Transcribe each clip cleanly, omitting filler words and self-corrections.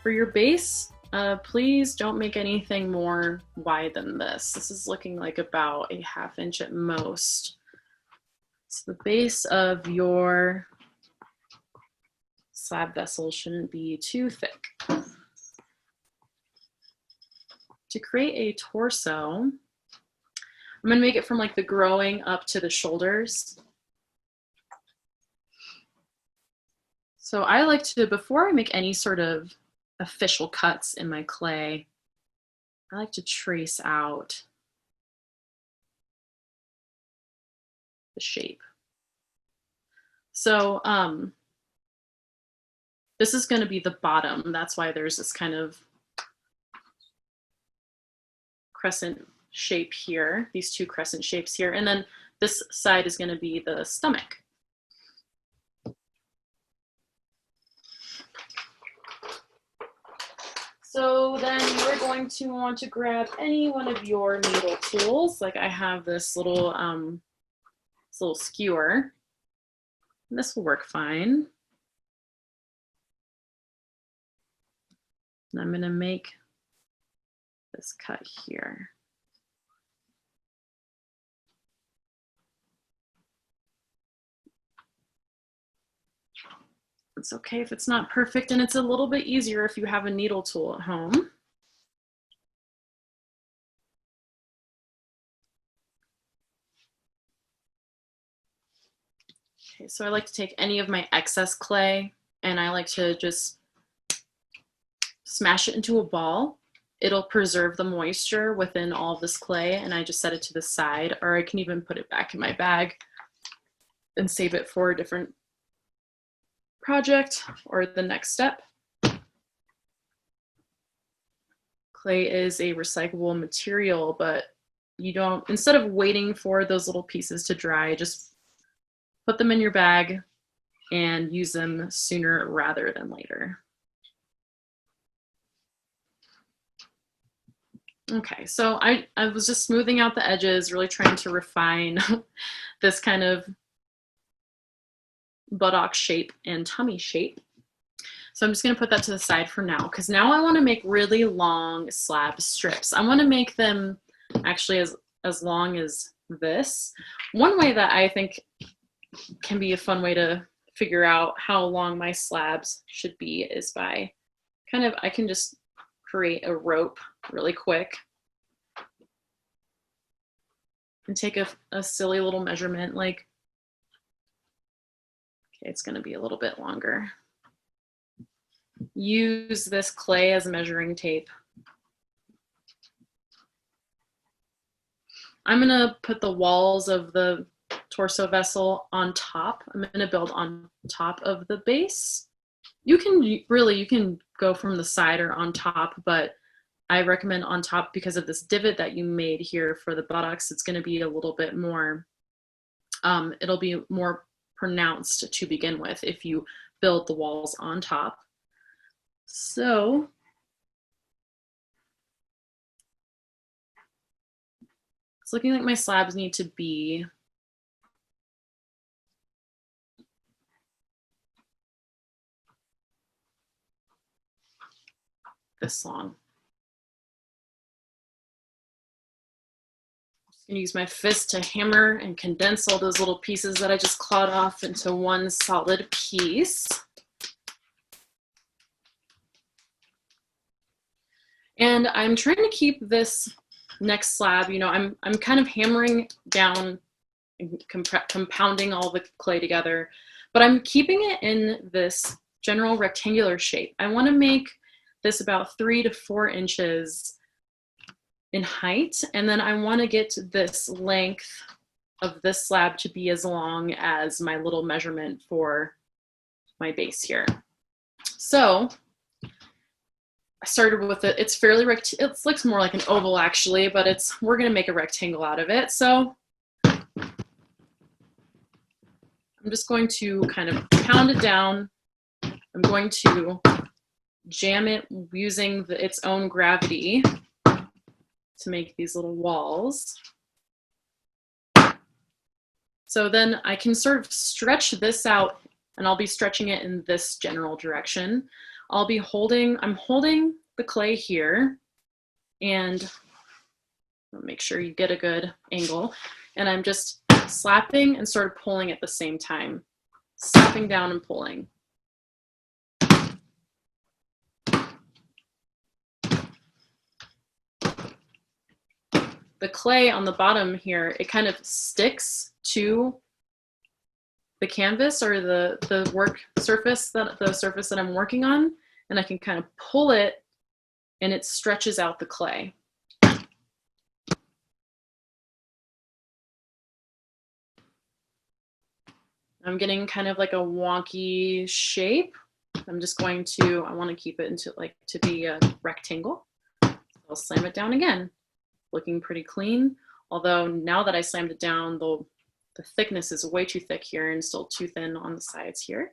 For your base, please don't make anything more wide than this. This is looking like about a 1/2 inch at most. So the base of your slab vessel shouldn't be too thick. To create a torso, I'm gonna make it from like the growing up to the shoulders. So I like to, before I make any sort of official cuts in my clay, I like to trace out the shape. So this is going to be the bottom. That's why there's this kind of crescent shape here, these two crescent shapes here. And then this side is going to be the stomach. So then you're going to want to grab any one of your needle tools. Like I have this little skewer. And this will work fine. And I'm going to make this cut here. It's okay if it's not perfect, and it's a little bit easier if you have a needle tool at home. Okay, so I like to take any of my excess clay and I like to just smash it into a ball. It'll preserve the moisture within all of this clay, and I just set it to the side, or I can even put it back in my bag and save it for a different project or the next step. Clay is a recyclable material, but you don't, instead of waiting for those little pieces to dry, just put them in your bag and use them sooner rather than later. Okay, so I was just smoothing out the edges, really trying to refine this kind of buttock shape and tummy shape. So I'm just going to put that to the side for now, because now I want to make really long slab strips. I want to make them actually as long as this. One way that I think can be a fun way to figure out how long my slabs should be is by kind of, I can just create a rope really quick and take a silly little measurement, like, okay, it's going to be a little bit longer. Use this clay as measuring tape. I'm going to put the walls of the torso vessel on top. I'm going to build on top of the base. You can go from the side or on top, but I recommend on top because of this divot that you made here for the buttocks. It's going to be a little bit more, it'll be more pronounced to begin with if you build the walls on top. So it's looking like my slabs need to be this long. I'm just going to use my fist to hammer and condense all those little pieces that I just clawed off into one solid piece. And I'm trying to keep this next slab, you know, I'm kind of hammering down and compounding all the clay together, but I'm keeping it in this general rectangular shape. I want to make this about 3 to 4 inches in height, and then I want to get this length of this slab to be as long as my little measurement for my base here. So I started with it. It's fairly it looks more like an oval actually, but we're going to make a rectangle out of it. So I'm just going to kind of pound it down. I'm going to jam it using its own gravity to make these little walls. So then I can sort of stretch this out, and I'll be stretching it in this general direction. I'm holding the clay here, and make sure you get a good angle. And I'm just slapping and sort of pulling at the same time, slapping down and pulling. The clay on the bottom here, it kind of sticks to the canvas or the work surface, the surface that I'm working on, and I can kind of pull it and it stretches out the clay. I'm getting kind of like a wonky shape. I'm just going to, I want to keep it into like to be a rectangle. I'll slam it down again. Looking pretty clean. Although now that I slammed it down, the thickness is way too thick here and still too thin on the sides here.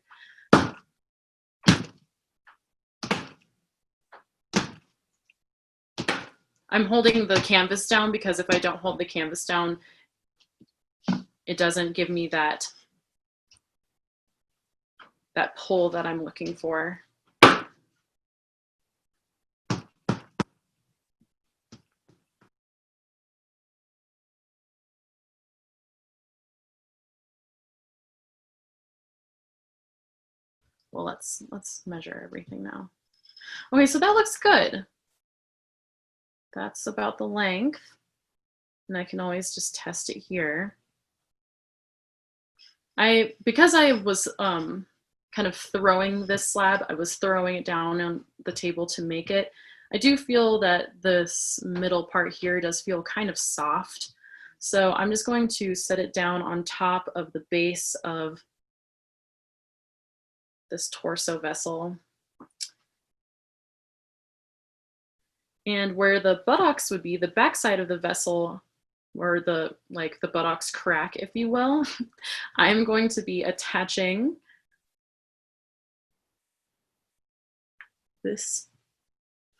I'm holding the canvas down because if I don't hold the canvas down, it doesn't give me that pull that I'm looking for. Well, let's measure everything now. Okay, so that looks good. That's about the length. And I can always just test it here. Because I was kind of throwing this slab, I was throwing it down on the table to make it. I do feel that this middle part here does feel kind of soft. So I'm just going to set it down on top of the base of this torso vessel. And where the buttocks would be, the backside of the vessel, or the buttocks crack, if you will, I'm going to be attaching this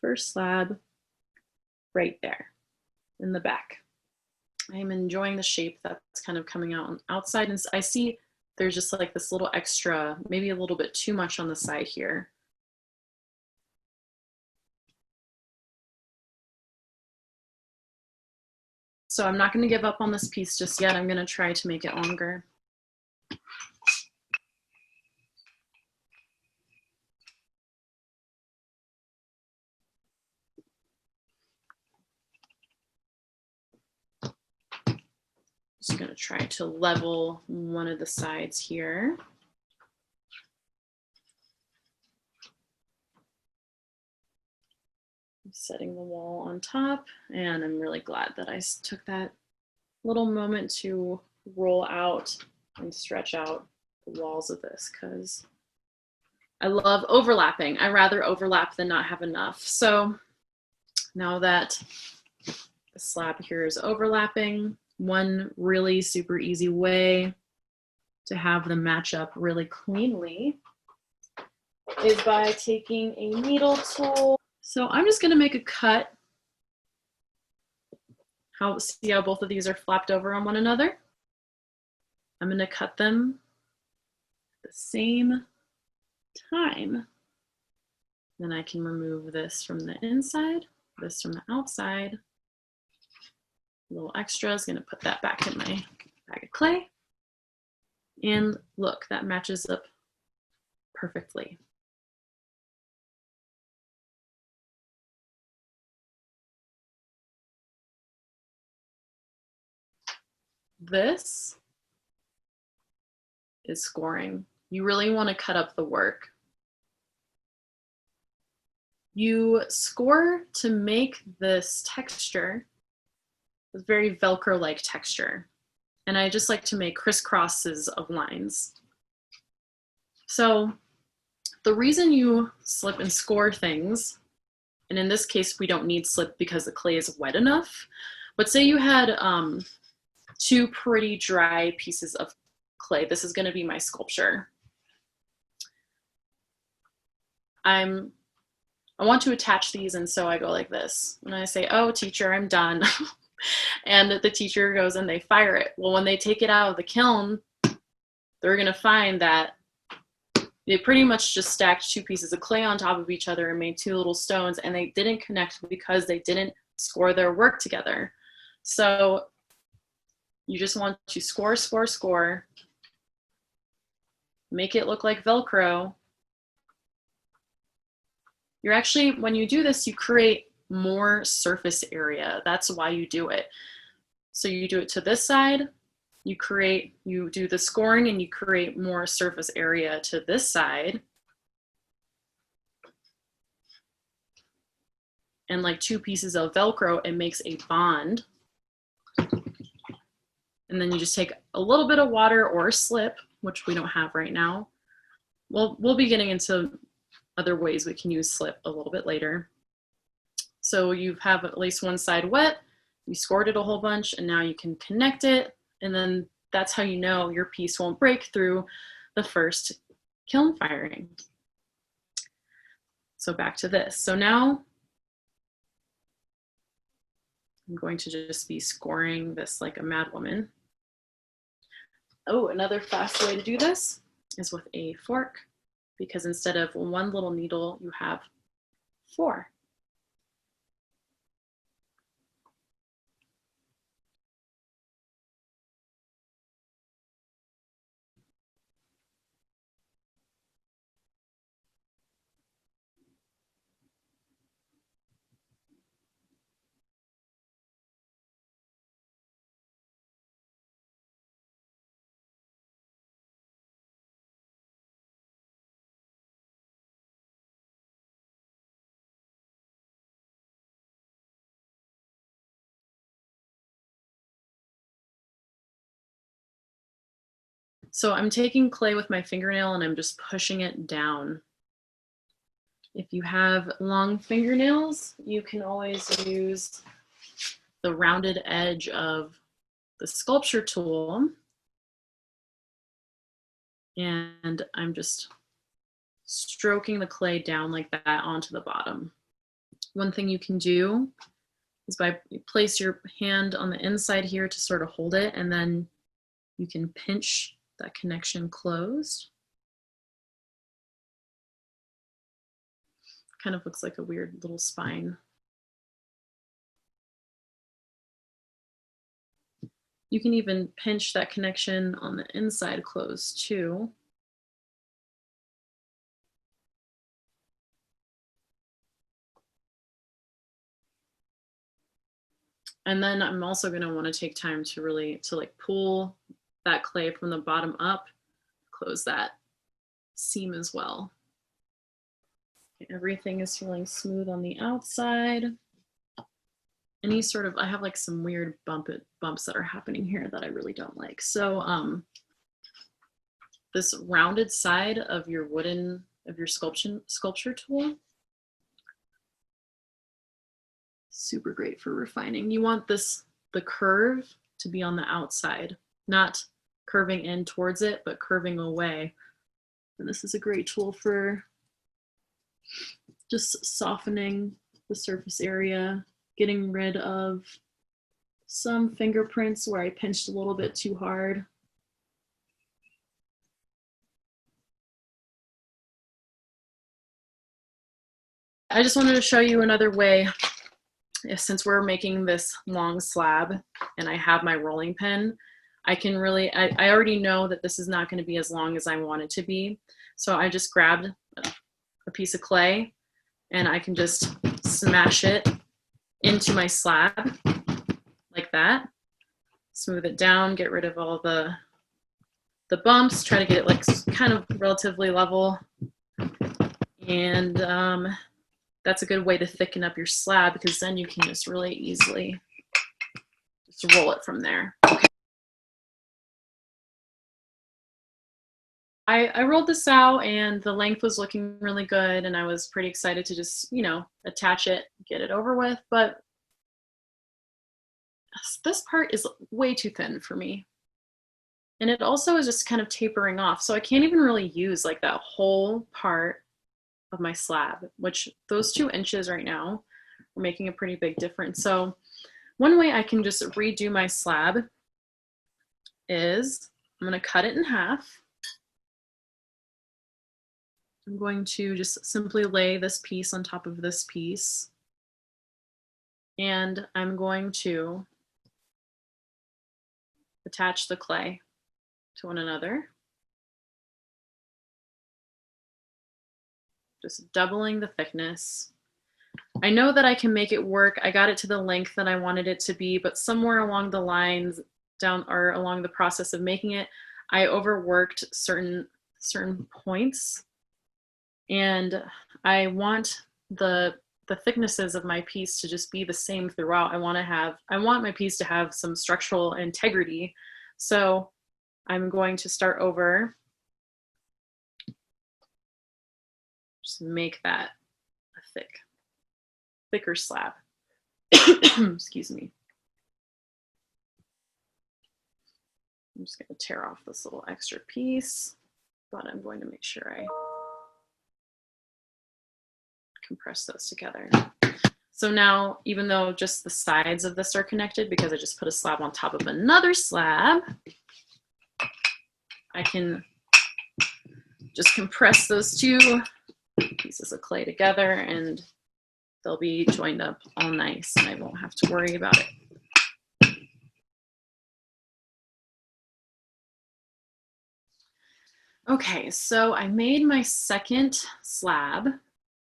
first slab right there in the back. I am enjoying the shape that's kind of coming out on outside, and I see there's just like this little extra, maybe a little bit too much on the side here. So I'm not going to give up on this piece just yet. I'm going to try to make it longer. Just going to try to level one of the sides here. I'm setting the wall on top, and I'm really glad that I took that little moment to roll out and stretch out the walls of this, because I love overlapping. I rather overlap than not have enough. So now that the slab here is overlapping, one really super easy way to have them match up really cleanly is by taking a needle tool. So I'm just going to make a cut. See how both of these are flapped over on one another? I'm going to cut them at the same time. Then I can remove this from the inside, this from the outside. A little extra is going to put that back in my bag of clay. And look, that matches up perfectly. This is scoring. You really want to cut up the work. You score to make this texture, a very Velcro-like texture. And I just like to make crisscrosses of lines. So the reason you slip and score things, and in this case, we don't need slip because the clay is wet enough, but say you had two pretty dry pieces of clay. This is going to be my sculpture. I want to attach these, and so I go like this. And I say, oh, teacher, I'm done. And the teacher goes and they fire it. Well, when they take it out of the kiln, they're going to find that, they pretty much just stacked 2 pieces of clay on top of each other and made 2 little stones, and they didn't connect because they didn't score their work together. So you just want to score, score, score, make it look like Velcro. You're actually, when you do this, you create more surface area. That's why you do it. So you do it to this side, you do the scoring and you create more surface area to this side. And like 2 pieces of Velcro, it makes a bond. And then you just take a little bit of water or a slip, which we don't have right now. We'll be getting into other ways we can use slip a little bit later. So you have at least one side wet, you scored it a whole bunch, and now you can connect it. And then that's how you know your piece won't break through the first kiln firing. So back to this. So now I'm going to just be scoring this like a mad woman. Oh, another fast way to do this is with a fork, because instead of 1 little needle, you have 4. So I'm taking clay with my fingernail and I'm just pushing it down. If you have long fingernails, you can always use the rounded edge of the sculpture tool. And I'm just stroking the clay down like that onto the bottom. One thing you can do is place your hand on the inside here to sort of hold it, and then you can pinch that connection closed. Kind of looks like a weird little spine. You can even pinch that connection on the inside closed too. And then I'm also going to want to take time to like pull that clay from the bottom up, close that seam as well. Everything is feeling smooth on the outside. Any sort of, I have like some weird bumps that are happening here that I really don't like. So this rounded side of your sculpture tool, super great for refining. You want the curve to be on the outside, not curving in towards it, but curving away. And this is a great tool for just softening the surface area, getting rid of some fingerprints where I pinched a little bit too hard. I just wanted to show you another way. Since we're making this long slab and I have my rolling pin, I can really, I already know that this is not going to be as long as I want it to be. So I just grabbed a piece of clay and I can just smash it into my slab like that. Smooth it down, get rid of all the bumps, try to get it like kind of relatively level. And that's a good way to thicken up your slab, because then you can just really easily just roll it from there. Okay. I rolled this out and the length was looking really good and I was pretty excited to just, you know, attach it, get it over with, but this part is way too thin for me. And it also is just kind of tapering off. So I can't even really use like that whole part of my slab, which those 2 inches right now are making a pretty big difference. So one way I can just redo my slab is I'm going to cut it in half. I'm going to just simply lay this piece on top of this piece. And I'm going to attach the clay to one another. Just doubling the thickness. I know that I can make it work. I got it to the length that I wanted it to be, but somewhere along the lines down or along the process of making it, I overworked certain points. And I want the thicknesses of my piece to just be the same throughout. I want my piece to have some structural integrity. So I'm going to start over. Just make that a thicker slab. Excuse me. I'm just going to tear off this little extra piece, but I'm going to make sure I compress those together. So now, even though just the sides of this are connected because I just put a slab on top of another slab, I can just compress those two pieces of clay together and they'll be joined up all nice and I won't have to worry about it. Okay, so I made my second slab,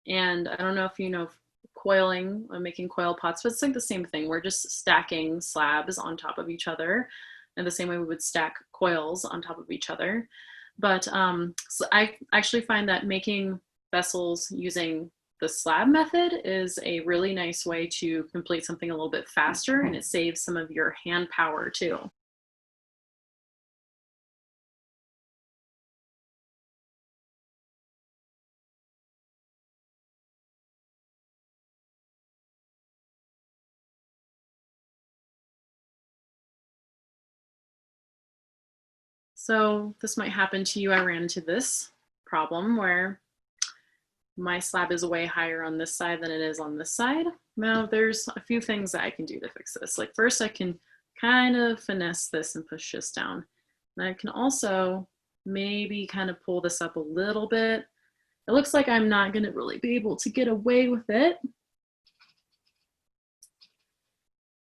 and I don't know if you know coiling, making coil pots, but it's like the same thing. We're just stacking slabs on top of each other in the same way we would stack coils on top of each other. But so I actually find that making vessels using the slab method is a really nice way to complete something a little bit faster, and it saves some of your hand power too. So this might happen to you. I ran into this problem where my slab is way higher on this side than it is on this side. Now there's a few things that I can do to fix this. Like first I can kind of finesse this and push this down. And I can also maybe kind of pull this up a little bit. It looks like I'm not going to really be able to get away with it.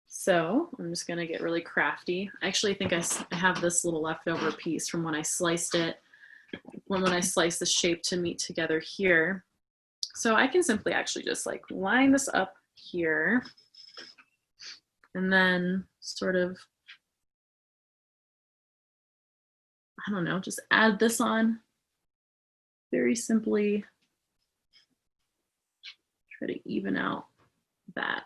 So I'm just going to get really crafty. I actually think I have this little leftover piece from when I sliced it, when I sliced the shape to meet together here. So I can simply actually just like line this up here and then sort of, I don't know, just add this on very simply. Try to even out that.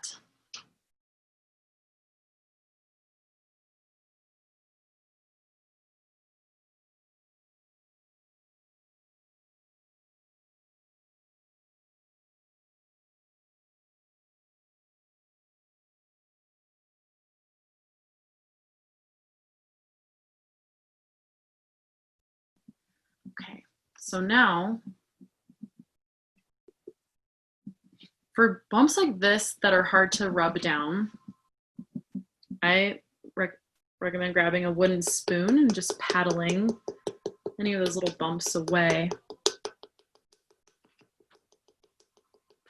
Okay, so now for bumps like this that are hard to rub down, I recommend grabbing a wooden spoon and just paddling any of those little bumps away.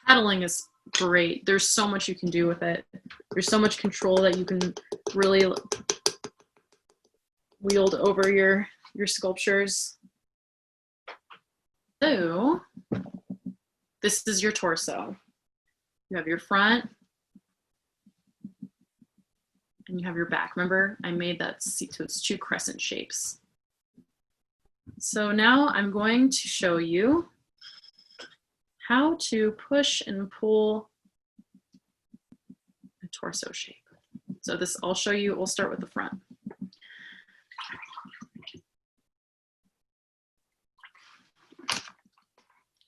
Paddling is great. There's so much you can do with it. There's so much control that you can really wield over your sculptures. So this is your torso. You have your front and you have your back. Remember, I made that so it's two crescent shapes. So now I'm going to show you how to push and pull a torso shape. So this, I'll show you, we'll start with the front.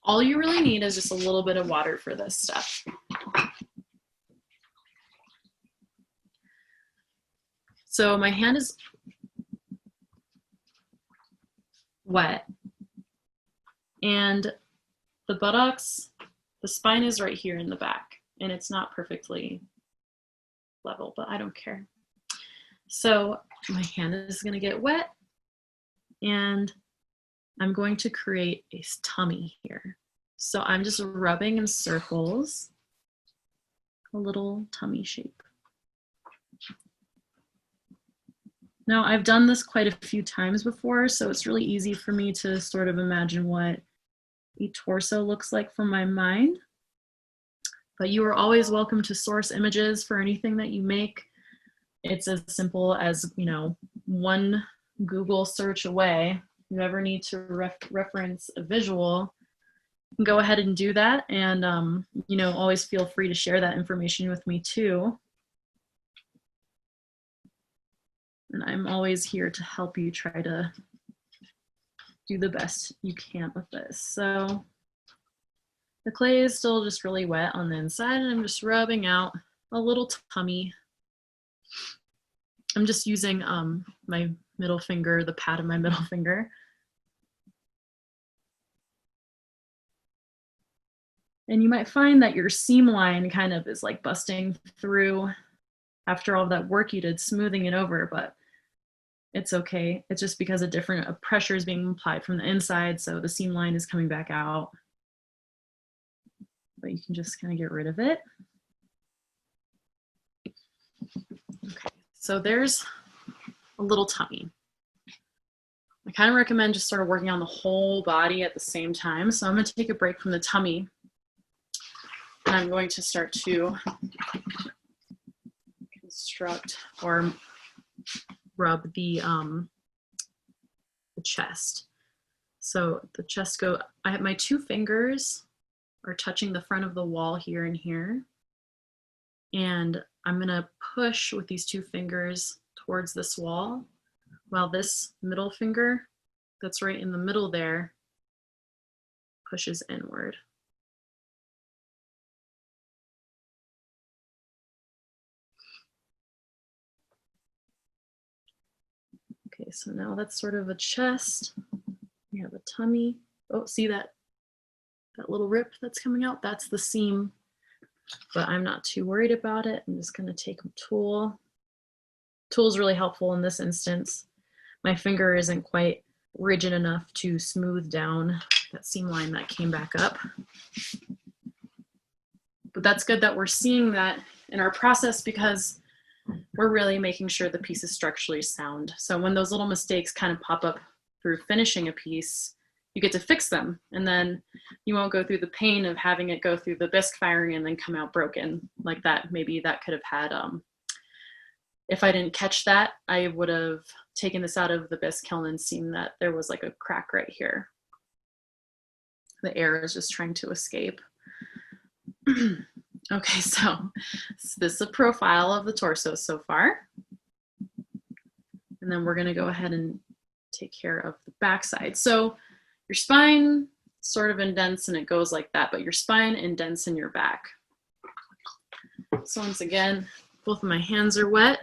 All you really need is just a little bit of water for this stuff. So my hand is wet and the buttocks, the spine is right here in the back and it's not perfectly level, but I don't care. So my hand is going to get wet and I'm going to create a tummy here. So I'm just rubbing in circles, a little tummy shape. Now I've done this quite a few times before, so it's really easy for me to sort of imagine what a torso looks like from my mind. But you are always welcome to source images for anything that you make. It's as simple as, you know, one Google search away. If you ever need to reference a visual, you can go ahead and do that. And, you know, always feel free to share that information with me too. And I'm always here to help you try to do the best you can with this. So the clay is still just really wet on the inside, and I'm just rubbing out a little tummy. I'm just using my middle finger, the pad of my middle finger. And you might find that your seam line kind of is like busting through after all that work you did smoothing it over, but it's okay. It's just because a different pressure is being applied from the inside, so the seam line is coming back out. But you can just kind of get rid of it. Okay, so there's a little tummy. I kind of recommend just sort of working on the whole body at the same time. So I'm going to take a break from the tummy, and I'm going to start to construct or rub the chest. So the chest I have my two fingers are touching the front of the wall here and here. And I'm gonna push with these two fingers towards this wall, while this middle finger that's right in the middle there pushes inward. Okay, so now that's sort of a chest. We have a tummy. Oh, see that little rip that's coming out? That's the seam, but I'm not too worried about it. I'm just gonna take a tool. Tool is really helpful in this instance. My finger isn't quite rigid enough to smooth down that seam line that came back up. But that's good that we're seeing that in our process, because we're really making sure the piece is structurally sound. So when those little mistakes kind of pop up through finishing a piece, you get to fix them, and then you won't go through the pain of having it go through the bisque firing and then come out broken like that. Maybe that could have had, if I didn't catch that, I would have taken this out of the bisque kiln and seen that there was like a crack right here. The air is just trying to escape. Okay, so this is a profile of the torso so far. And then we're gonna go ahead and take care of the backside. So your spine sort of indents and it goes like that, but your spine indents in your back. So once again, both of my hands are wet.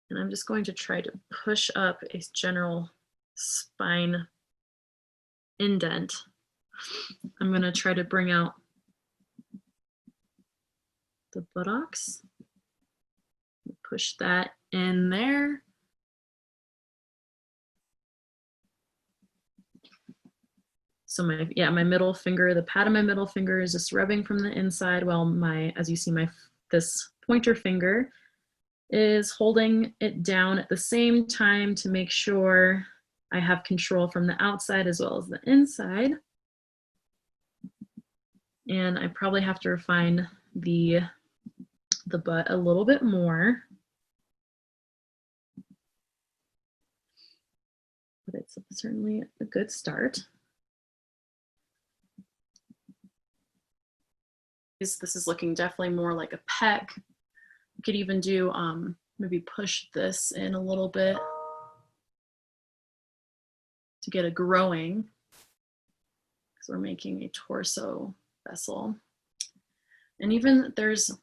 And I'm just going to try to push up a general spine indent. I'm going to try to bring out the buttocks. Push that in there. So my middle finger, the pad of my middle finger is just rubbing from the inside, while as you see, this pointer finger is holding it down at the same time to make sure I have control from the outside as well as the inside. And I probably have to refine the butt a little bit more. But it's certainly a good start. This is looking definitely more like a pec. You could even do, maybe push this in a little bit to get a growing, because we're making a torso vessel. And even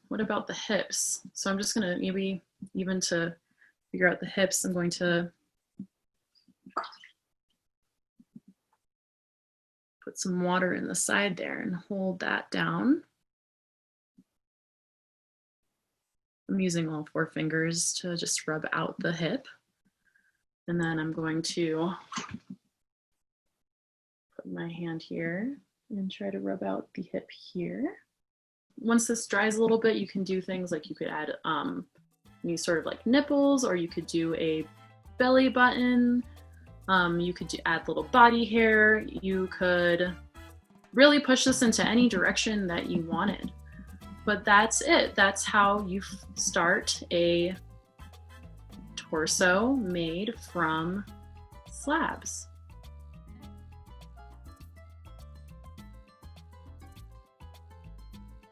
what about the hips? So I'm just gonna maybe, even to figure out the hips, I'm going to put some water in the side there and hold that down. I'm using all 4 fingers to just rub out the hip. And then I'm going to put my hand here and try to rub out the hip here. Once this dries a little bit, you can do things like you could add these sort of like nipples, or you could do a belly button. You could add little body hair. You could really push this into any direction that you wanted. But that's it. That's how you start a torso made from slabs.